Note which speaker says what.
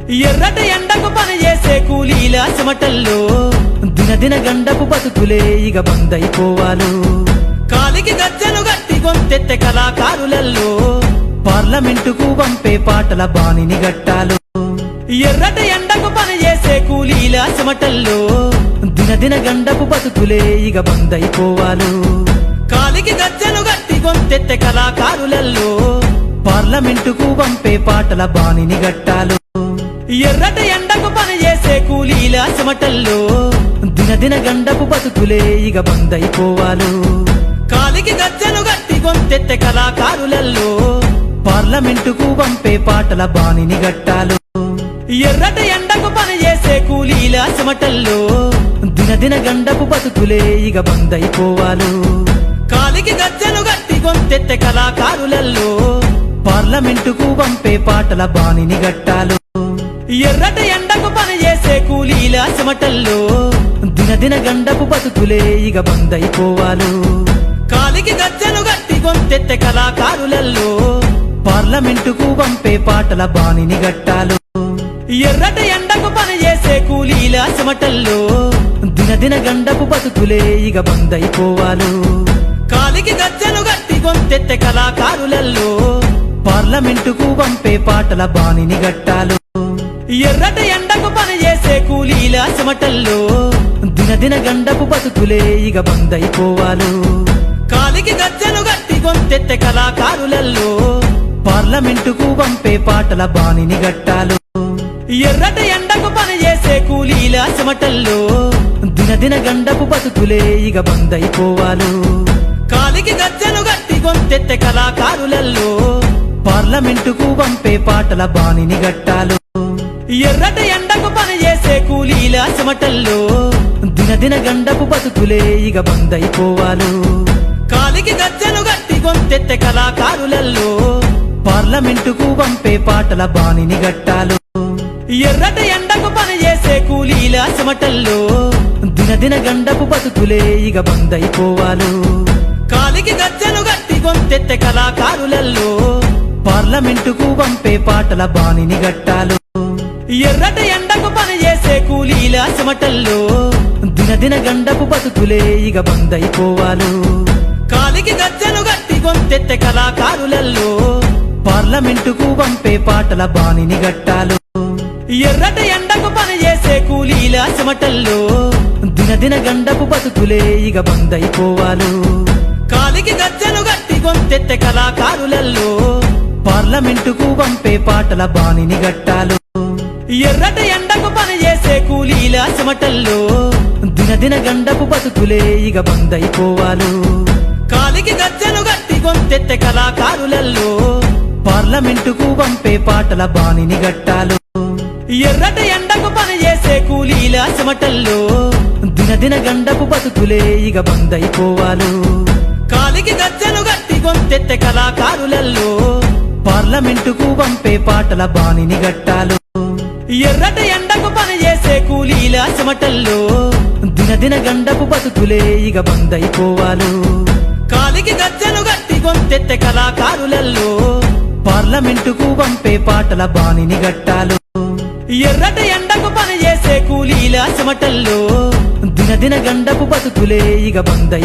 Speaker 1: ఎర్రటి ఎండకు పని చేసే కూలీల చెమటల్లో దినదిన గండపు బతుకులే ఇక బందైపోవాలు. కాలికి గజ్జను గట్టి గొంతెత్తె కళాకారులల్లో పార్లమెంటుకు పంపే పాటల బాణిని గట్టాలు. ఎర్రటి ఎండకు పని చేసే కూలీల చెమటల్లో దినదిన గండపు బతుకులే ఇక బందైపోవాలు. కాలికి గజ్జను గట్టి గొంతెత్తె కళాకారులల్లో పార్లమెంటుకు పంపే పాటల బాణిని గట్టాలు. ఎర్రటి ఎండకు పని చేసే కూలీల చెమటల్లో దినదిన గండపు బతుకులే ఇక బందైపోవాలు. కాలికి గజ్జను గట్టి గొంతెత్తె కళాకారులల్లో పార్లమెంటుకు పంపే పాటల బాణిని గట్టాలు. ఎర్రటి ఎండకు పని చేసే కూలీల చెమటల్లో దినదిన గండపు బతుకులే ఇక బందైపోవాలు. కాలికి గజ్జను గట్టి గొంతెత్తె కళాకారులల్లో పార్లమెంటుకు పంపే పాటల బాణిని గట్టాలు. ఎర్రటి ఎండకు పని చేసే కూలీల చెమటల్లో దినదిన గండపు బతుకులే ఇక బందైపోవాలు. కాలికి గజ్జను గట్టి గొంతెత్తె కళాకారులల్లో పార్లమెంటుకు పంపే పాటల బాణిని గట్టాలు. ఎర్రటి ఎండకు పని చేసే కూలీల చెమటల్లో దినదిన గండపు బతుకులే ఇక బందైపోవాలు. కాలికి గజ్జను గట్టి గొంతెత్తె కళాకారులల్లో పార్లమెంటుకు పంపే పాటల బాణిని గట్టాలు. ఎర్రటి ఎండకు పని చేసే కూలీల చెమటల్లో దినదిన గండపు బతుకులే ఇక బందైపోవాలు. కాలికి గజ్జను గట్టి గొంతెత్తె కళాకారులల్లో పార్లమెంటుకు పంపే పాటల బాణిని గట్టాలు. ఎర్రటి ఎండకు పని చేసే కూలీల చెమటల్లో దినదిన గండపు బతుకులే ఇక బందైపోవాలు. కాలికి గజ్జను గట్టి గొంతెత్తె కళాకారులల్లో పార్లమెంటుకు పంపే పాటల బాణిని గట్టాలు. ఎర్రటి ఎండకు పని చేసే కూలీల చెమటల్లో దినదిన గండపు బతుకులే ఇక బందైపోవాలు. కాలికి గజ్జను గట్టి గొంతెత్తె కళాకారులల్లో పార్లమెంటుకు పంపే పాటల బాణిని గట్టాలు. ఎర్రటి ఎండకు పని చేసే కూలీల చెమటల్లో దినదిన గండపు బతుకులే ఇక బందైపోవాలు. కాలికి గజ్జను గట్టి గొంతెత్తె కళాకారులల్లో పార్లమెంటుకు పంపే పాటల బాణిని గట్టాలు. ఎర్రటి ఎండకు పని చేసే కూలీల చెమటల్లో దినదిన గండపు బతుకులే ఇక బందైపోవాలు. కాలికి గజ్జను గట్టి గొంతెత్తె కళాకారులల్లో పార్లమెంటుకు పంపే పాటల బాణిని గట్టాలు. ఎర్రటి ఎండకు పని చేసే కూలీల చెమటల్లో దినదిన గండపు బతుకులే ఇక బందైపోవాలు. కాలికి గజ్జను గట్టి గొంతెత్తె కళాకారులల్లో పార్లమెంటుకు పంపే పాటల బాణిని గట్టాలు. ఎర్రటి ఎండకు పని చేసే కూలీల చెమటల్లో దినదిన గండపు బతుకులే ఇక బందైపోవాలు. కాలికి గజ్జను గట్టి గొంతెత్తె కళాకారులల్లో పార్లమెంటుకు పంపే పాటల బాణిని గట్టాలు. ఎర్రటి ఎండకు పని చేసే కూలీల చెమటల్లో దినదిన గండపు బతుకులే ఇక బందైపోవాలు. కాలికి గజ్జను గట్టి గొంతెత్తె కళాకారులల్లో పార్లమెంటుకు పంపే పాటల బాణిని గట్టాలు. ఎర్రటి ఎండకు పని చేసే కూలీల చెమటల్లో దినదిన గండపు బతుకులే ఇక బందైపోవాలు. కాలికి గజ్జను గట్టి గొంతెత్తె కళాకారులల్లో పార్లమెంటుకు పంపే పాటల బాణిని గట్టాలు. ఎర్రటి ఎండకు పని చేసే కూలీల చెమటల్లో దినదిన గండపు బతుకులే ఇక బందై